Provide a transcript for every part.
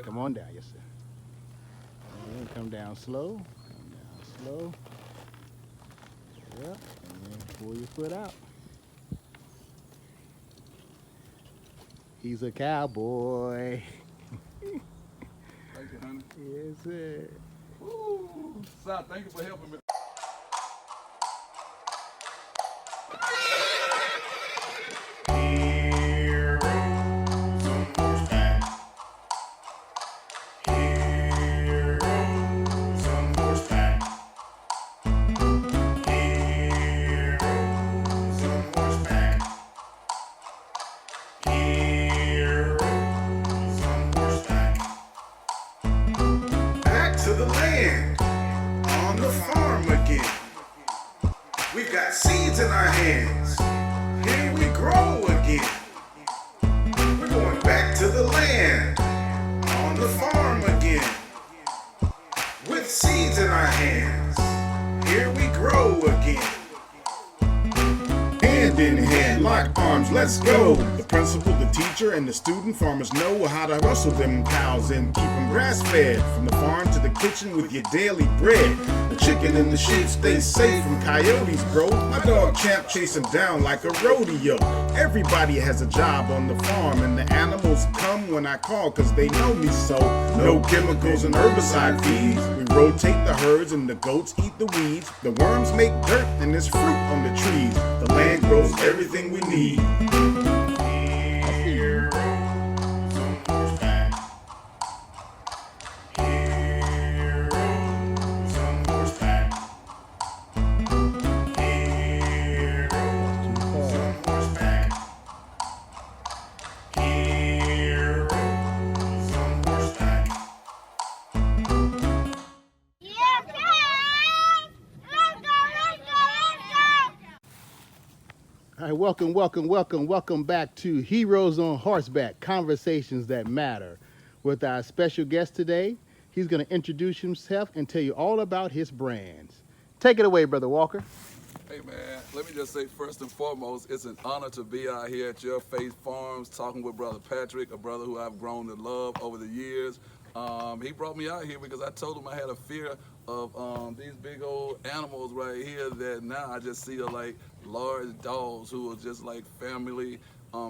Come on down, yes, sir. And come down slow. Come down slow. Yep. And then pull your foot out. He's a cowboy. Thank you, honey. Yes, sir. Woo! Si, thank you for helping me. Heroes on horseback. Heroes on horseback. Heroes on horseback. Heroes on horseback. Back to the land, on the farm again. We've got seeds in our hands. Here we grow again. We're going back to the land, on the farm again. With seeds in our hands, here we grow again. Hand in hand, lock arms, let's go. The principal, the teacher, and the student farmers know how to rustle them cows and keep them grass fed. From the farm to the kitchen with your daily bread. The chicken and the sheep stay safe from coyotes, bro. My dog Champ chase them down like a rodeo. Everybody has a job on the farm, and the animals come when I call cause they know me so. No chemicals and herbicide feeds. We rotate the herds and the goats eat the weeds. The worms make dirt and there's fruit on the trees. The land grows everything we need. Heroes on horseback. Heroes on horseback. Heroes on horseback. Heroes on horseback. Yes, guys! Let's go, let's go, let's go! All right, welcome back to Heroes on Horseback Conversations That Matter with our special guest today. He's going to introduce himself and tell you all about his brands. Take it away, Brother Walker. Hey man, let me just say first and foremost, it's an honor to be out here at Your Faith Farms talking with Brother Patrick, a brother who I've grown to love over the years. He brought me out here because I told him I had a fear of these big old animals right here that now I just see are like large dogs who are just like family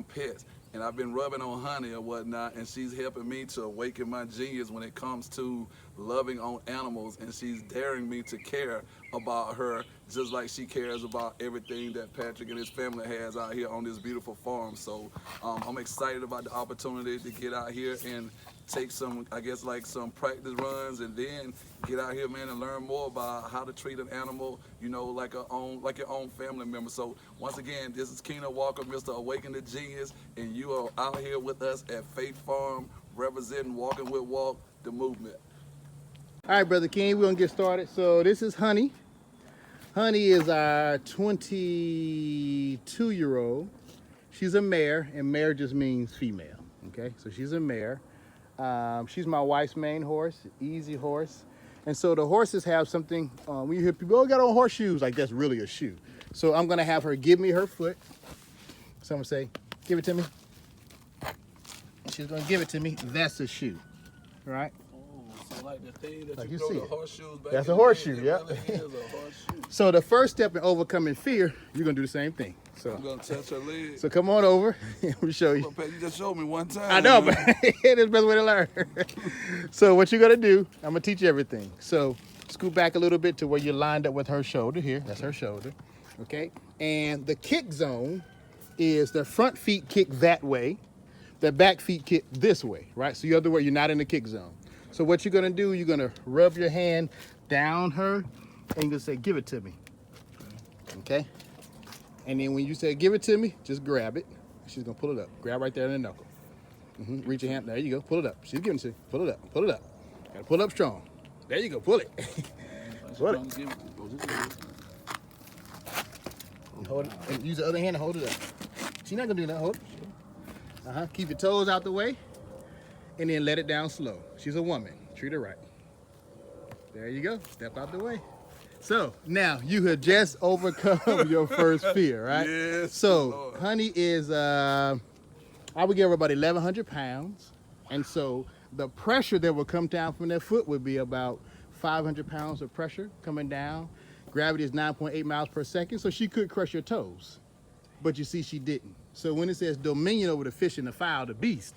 pets. And I've been rubbing on Honey or whatnot, and she's helping me to awaken my genius when it comes to loving on animals, and she's daring me to care about her just like she cares about everything that Patrick and his family has out here on this beautiful farm. So I'm excited about the opportunity to get out here and take some, I guess, like some practice runs, and then get out here, man, and learn more about how to treat an animal, you know, like your own family member. So once again, this is Keene Walker, Mr. Awaken the Genius, and you are out here with us at Faith Farm, representing Walking with Walk, the movement. All right, Brother King, we're going to get started. So this is Honey. Honey is our 22-year-old. She's a mare, and mare just means female, okay? So she's a mare. She's my wife's main horse, easy horse. And so the horses have something, when you hear people, oh, got on horseshoes, like that's really a shoe. So I'm gonna have her give me her foot. So I'm gonna say, give it to me. She's gonna give it to me, that's a shoe, all right? So like the thing that Like you you throw see the it. horseshoes back That's in a the horseshoe, day, it yep. really is a horseshoe. So the first step in overcoming fear, you're gonna do the same thing. So I'm gonna touch her leg. So come on over, let me show you. Look, Pat, you just showed me one time. I know, man. but it's the best way to learn. So what you're gonna do, I'm gonna teach you everything. So scoot back a little bit to where you're lined up with her shoulder here. That's her shoulder, okay? And the kick zone is the front feet kick that way, the back feet kick this way, right? So the other way, you're not in the kick zone. So what you're gonna do, you're gonna rub your hand down her, and you're gonna say, give it to me, okay? And then when you say, give it to me, just grab it. She's gonna pull it up. Grab right there in the knuckle. Reach your hand, there you go, pull it up. She's giving it to you, pull it up, pull it up. Gotta pull up strong. There you go, pull it. Pull it. And hold it, and use the other hand to hold it up. She's not gonna do that, hold it. Keep your toes out the way, and then let it down slow. She's a woman, treat her right. There you go, step out the way. So now you have just overcome your first fear, right? Yes. So Lord. Honey is, I would give her about 1,100 pounds. And so the pressure that will come down from that foot would be about 500 pounds of pressure coming down. Gravity is 9.8 miles per second, so she could crush your toes. But you see, she didn't. So when it says dominion over the fish and the fowl, the beast,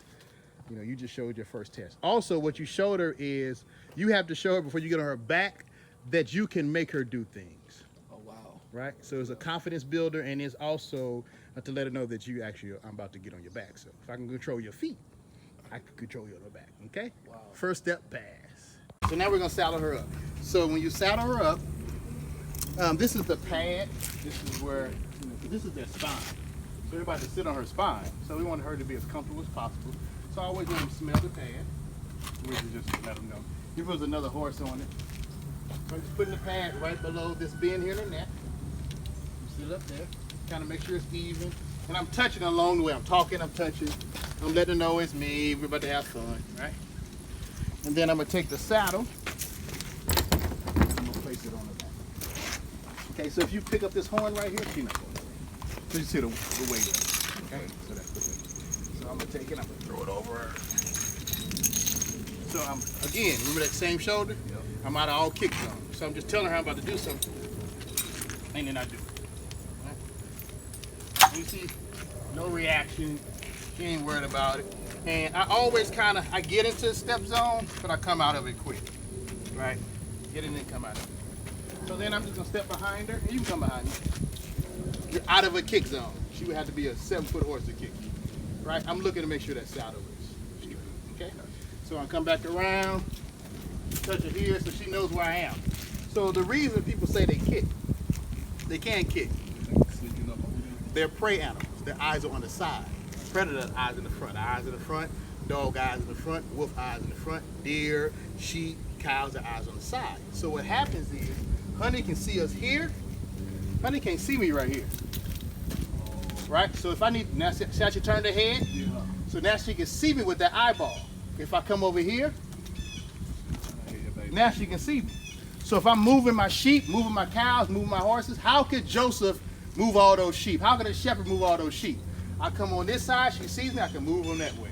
you know, you just showed your first test. Also, what you showed her is you have to show her before you get on her back that you can make her do things. Oh, wow. Right? So it's a confidence builder, and it's also to let her know that you actually, I'm about to get on your back. So if I can control your feet, I can control you on the back, okay? Wow. First step, pass. So now we're gonna saddle her up. So when you saddle her up, this is the pad. This is where, you know, this is their spine. So everybody to sit on her spine. So we want her to be as comfortable as possible. So I always let them smell the pad, which is just let them know. If there's another horse on it. So I'm just putting the pad right below this bend here in the neck. You sit up there, kind of make sure it's even. And I'm touching along the way. I'm talking, I'm touching. I'm letting her know it's me. We're about to have fun, right? And then I'm gonna take the saddle. I'm gonna place it on the back. Okay, so if you pick up this horn right here, she's not going to. So you see the weight of it. Okay, so that's the weight. So I'm gonna take it, I'm gonna throw it over her. So I'm, again, remember that same shoulder? Yep. I'm out of all kick zone. So I'm just telling her I'm about to do something. And then I do it. Right? You see, no reaction. She ain't worried about it. And I always I get into the step zone, but I come out of it quick. Right? Get in and come out of it. So then I'm just gonna step behind her, and you can come behind me. You're out of a kick zone. She would have to be a 7-foot horse to kick you. Right? I'm looking to make sure that saddle is straight. Okay? So I come back around, touch her here so she knows where I am. So the reason people say they kick, they can kick. They're prey animals. Their eyes are on the side. Predator eyes in the front. Eyes in the front, dog eyes in the front, wolf eyes in the front, deer, sheep, cows, their eyes on the side. So what happens is, honey can see us here. Honey can't see me right here. Right? So if I need, now see how she turned her head? Yeah. So now she can see me with that eyeball. If I come over here, now she can see me. So if I'm moving my sheep, moving my cows, moving my horses, how could Joseph move all those sheep? How could a shepherd move all those sheep? I come on this side, she sees me, I can move them that way.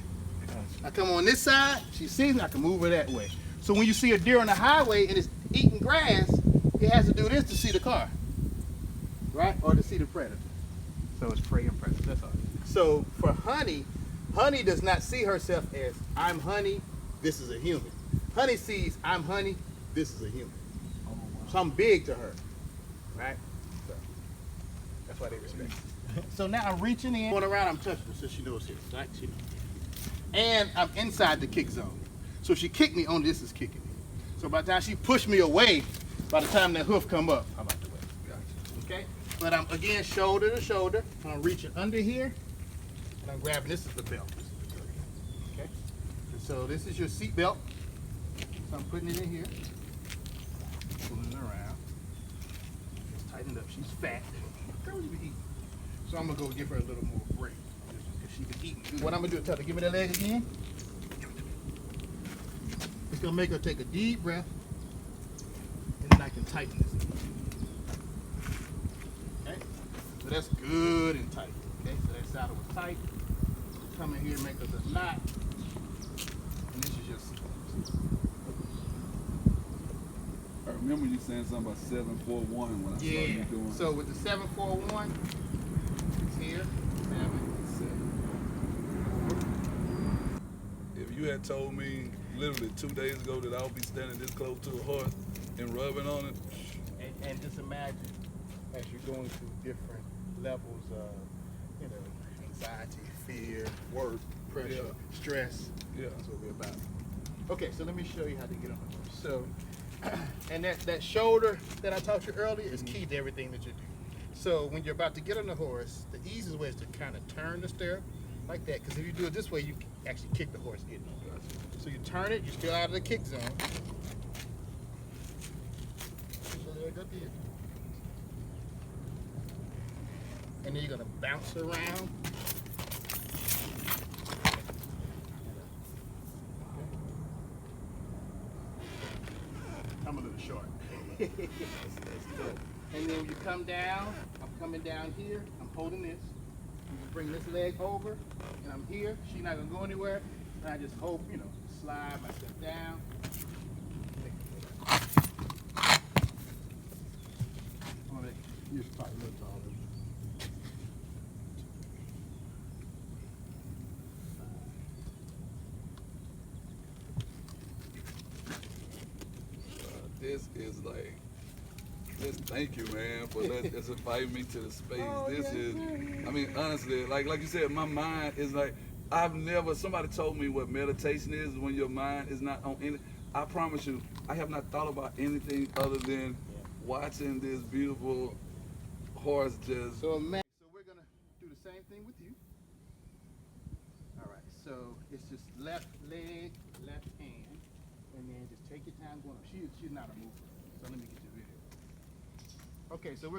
I come on this side, she sees me, I can move her that way. So when you see a deer on the highway and it's eating grass, it has to do this to see the car, right? Or to see the predator. So it's prey and predator, that's all. So for honey, honey does not see herself as, I'm honey, this is a human. Honey sees, I'm honey, this is a human. So I'm big to her, right? So that's why they respect me. So now I'm reaching in, going around, I'm touching her so she knows here, right? She knows. And I'm inside the kick zone. So if she kicked me, only this is kicking me. So by the time she pushed me away, by the time that hoof come up, I'm out the way. Gotcha. Okay? But I'm, again, shoulder to shoulder. I'm reaching under here, and I'm grabbing, this is the belt. This is the belt. Okay? And so this is your seat belt. So I'm putting it in here, pulling it around. Just tighten it up. She's fat. Girl, you be eating. So I'm gonna go give her a little more break, because she can eat good. What I'm gonna do is tell her, give me that leg again. It's gonna make her take a deep breath, and then I can tighten this. Okay? So that's good and tight. Okay? So that saddle was tight. Come in here and make us a knot. And this is your seat. I remember you saying something about 741 when I saw you doing. So with the 741, it's here, 7. If you had told me literally 2 days ago that I would be standing this close to a horse and rubbing on it. And just imagine as you're going through different levels of, you know, anxiety, fear, work, pressure, stress. Yeah. That's what we're about. Okay, so let me show you how to get on the horse. So, and that shoulder that I taught you earlier is key to everything that you do. So when you're about to get on the horse, the easiest way is to kind of turn the stirrup like that, because if you do it this way, you actually kick the horse getting on. So you turn it, you're still out of the kick zone. So there you go, there. And then you're gonna bounce around. I'm a little short. And then when you come down, I'm coming down here, I'm holding this. You bring this leg over, and I'm here. She's not gonna go anywhere. And I just hold, you know, slide myself down. You're probably a little taller. This is like, thank you, man, for just inviting me to the space. This is, I mean, honestly, like you said, my mind is like, somebody told me what meditation is when your mind is not on any. I promise you, I have not thought about anything other than watching this beautiful horse just. So we're gonna do the same thing with you. All right, so it's just left leg, left hand, and then just take your time going up. She's not a mover, so let me get your video. Okay, so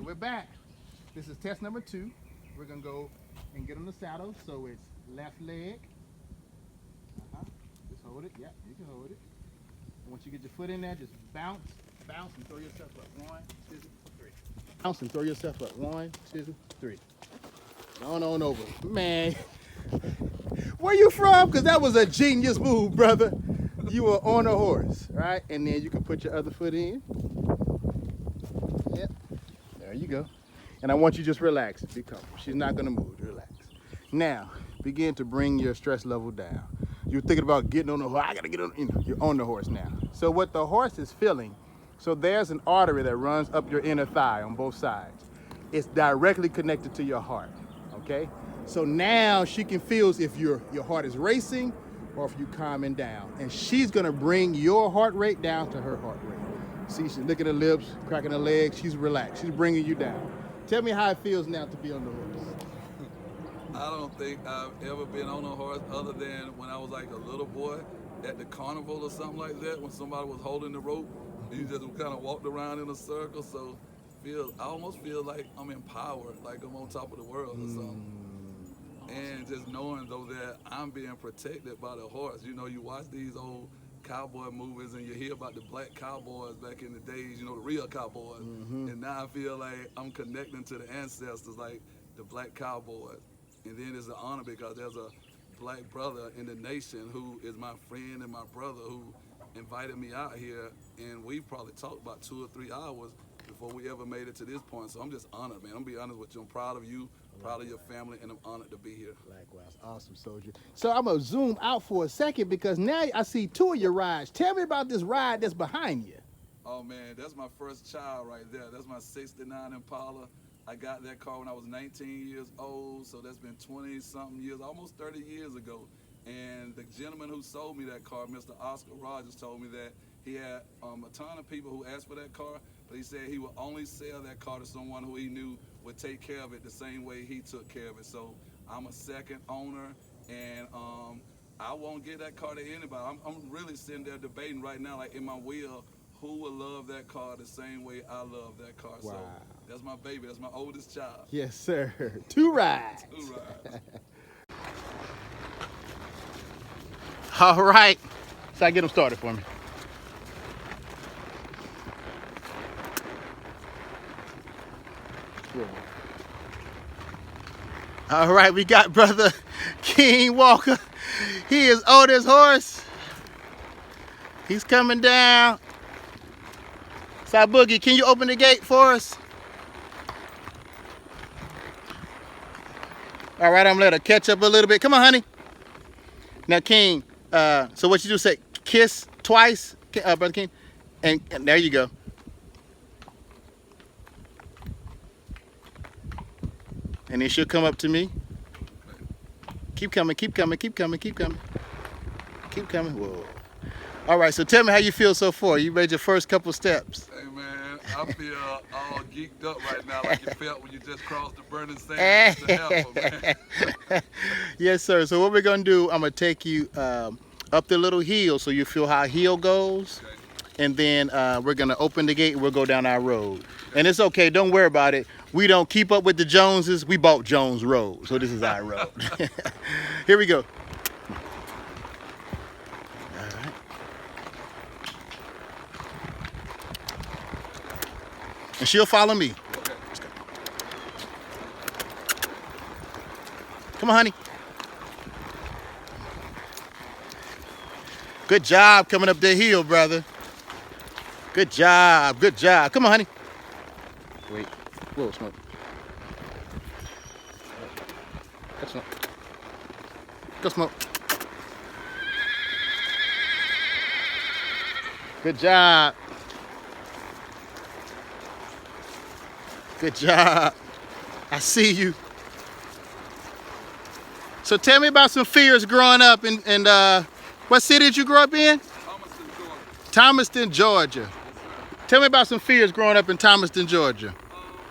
we're back. This is test number 2. We're gonna go and get on the saddle. So it's left leg. Just hold it. Yeah, you can hold it. And once you get your foot in there, just bounce, and throw yourself up. 1, 2, 3. Bounce and throw yourself up. 1, 2, 3. On over. Man, where you from? Because that was a genius move, brother. You were on a horse, right? And then you can put your other foot in. Yep. There you go. And I want you to just relax. Be comfortable. She's not going to move. Relax. Now, begin to bring your stress level down. You're thinking about getting on the horse. I got to get on. You're on the horse now. So what the horse is feeling, so there's an artery that runs up your inner thigh on both sides. It's directly connected to your heart, okay? So now she can feel if your heart is racing or if you're calming down. And she's gonna bring your heart rate down to her heart rate. See, she's licking her lips, cracking her legs, she's relaxed. She's bringing you down. Tell me how it feels now to be on the horse. I don't think I've ever been on a horse other than when I was like a little boy at the carnival or something like that, when somebody was holding the rope and you just kind of walked around in a circle. So I almost feel like I'm empowered, like I'm on top of the world or something. And just knowing though that I'm being protected by the horse. You know, you watch these old cowboy movies and you hear about the black cowboys back in the days, you know, the real cowboys. And now I feel like I'm connecting to the ancestors, like the black cowboys. And then it's an honor because there's a black brother in the nation who is my friend and my brother who invited me out here, and we probably talked about 2 or 3 hours before we ever made it to this point. So I'm just honored, man. I'm gonna be honest with you. I'm proud of you, proud of your family, and I'm honored to be here. Likewise. Awesome, soldier. So I'm gonna zoom out for a second because now I see 2 of your rides. Tell me about this ride that's behind you. Oh man, that's my first child right there. That's my '69 Impala. I got that car when I was 19 years old, so that's been 20-something years, almost 30 years ago. And the gentleman who sold me that car, Mr. Oscar Rogers, told me that he had a ton of people who asked for that car, but he said he would only sell that car to someone who he knew would take care of it the same way he took care of it. So I'm a second owner, and I won't give that car to anybody. I'm really sitting there debating right now, like in my wheel, who would love that car the same way I love that car. Wow. So that's my baby. That's my oldest child. Yes, sir. 2 rides. 2 rides. All right. So I get them started for me. All right, we got brother Keene Walker. He is on his horse. He's coming down. Side Boogie, can you open the gate for us? All right, I'm gonna let her catch up a little bit. Come on, honey. Now, Keene, so what you do, say kiss twice, brother Keene, and there you go. And then she'll come up to me. Keep coming, keep coming, keep coming, keep coming. Keep coming, whoa. All right, so tell me how you feel so far. You made your first couple steps. Hey man, I feel all geeked up right now like you felt when you just crossed the burning sand. Man. Yes, sir. So what we're gonna do, I'm gonna take you up the little hill so you feel how hill goes. Okay. And then we're gonna open the gate and we'll go down our road. And it's okay, don't worry about it. We don't keep up with the Joneses. We bought Jones Road, so this is our road. Here we go. All right. And she'll follow me. Okay. Let's go. Come on, honey. Good job coming up the hill, brother. Good job, good job. Come on, honey. Wait, whoa, Smoke. Go, Smoke. Go, Smoke. Good job. Good job. I see you. So tell me about some fears growing up in what city did you grow up in? Thomaston, Georgia. Thomaston, Georgia. Tell me about some fears growing up in Thomaston, Georgia.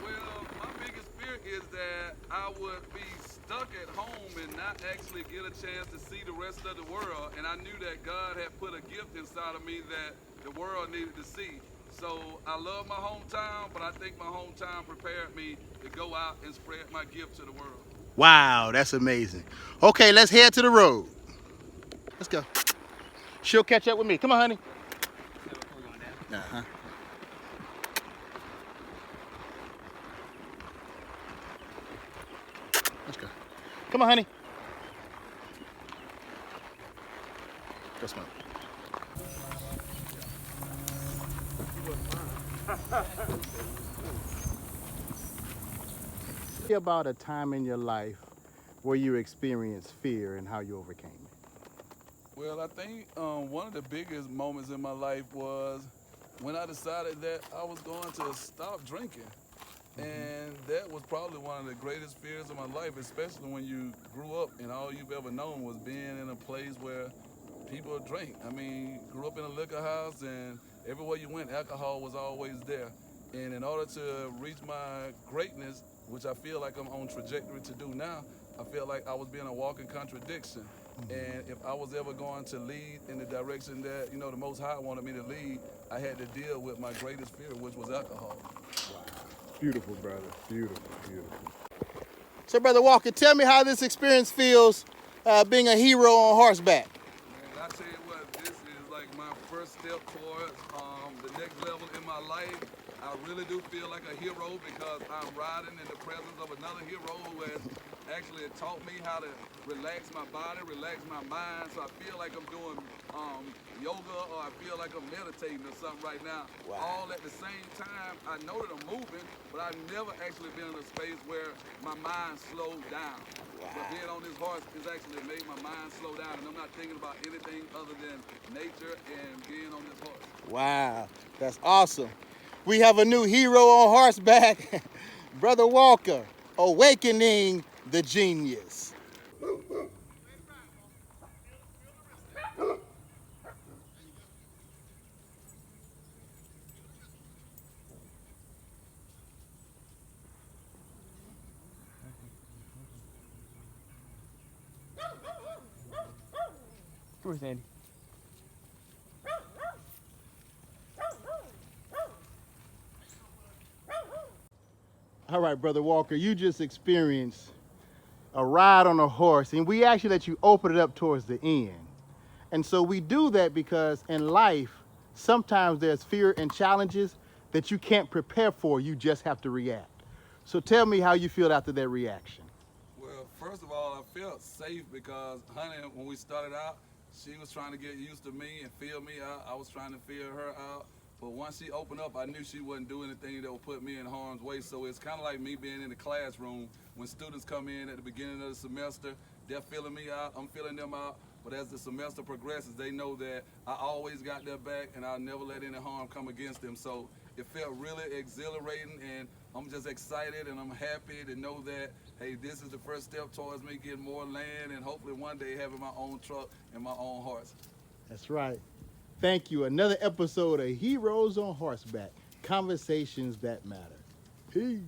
Well, my biggest fear is that I would be stuck at home and not actually get a chance to see the rest of the world. And I knew that God had put a gift inside of me that the world needed to see. So I love my hometown, but I think my hometown prepared me to go out and spread my gift to the world. Wow, that's amazing. Okay, let's head to the road. Let's go. She'll catch up with me. Come on, honey. Uh-huh. Let's go. Come on, honey. Go Smoke. Tell me about a time in your life where you experienced fear and how you overcame it. Well, I think one of the biggest moments in my life was when I decided that I was going to stop drinking. And that was probably one of the greatest fears of my life, especially when you grew up and all you've ever known was being in a place where people drink. I mean, grew up in a liquor house and everywhere you went, alcohol was always there. And in order to reach my greatness, which I feel like I'm on trajectory to do now, I felt like I was being a walking contradiction. And if I was ever going to lead in the direction that, you know, the Most High wanted me to lead, I had to deal with my greatest fear, which was alcohol. Wow. Beautiful, brother. Beautiful, beautiful. So, Brother Walker, tell me how this experience feels being a hero on horseback. Man, I tell you what, this is like my first step towards the next level in my life. I really do feel like a hero because I'm riding in the presence of another hero who has actually taught me how to relax my body, relax my mind. So I feel like I'm doing yoga or I feel like I'm meditating or something right now. Wow. All at the same time, I know that I'm moving, but I've never actually been in a space where my mind slowed down. Wow. But being on this horse has actually made my mind slow down, and I'm not thinking about anything other than nature and being on this horse. Wow, that's awesome. We have a new hero on horseback, Brother Walker, awakening the genius. Where's Andy? All right, Brother Walker, you just experienced a ride on a horse, and we actually let you open it up towards the end. And so we do that because in life, sometimes there's fear and challenges that you can't prepare for, you just have to react. So tell me how you feel after that reaction. Well, first of all, I felt safe because, honey, when we started out, she was trying to get used to me and feel me out. I was trying to feel her out. But once she opened up, I knew she wouldn't do anything that would put me in harm's way. So it's kind of like me being in the classroom. When students come in at the beginning of the semester, they're feeling me out, I'm feeling them out. But as the semester progresses, they know that I always got their back and I'll never let any harm come against them. So it felt really exhilarating, and I'm just excited and I'm happy to know that, hey, this is the first step towards me getting more land and hopefully one day having my own truck and my own horse. That's right. Thank you. Another episode of Heroes on Horseback, Conversations That Matter. Peace.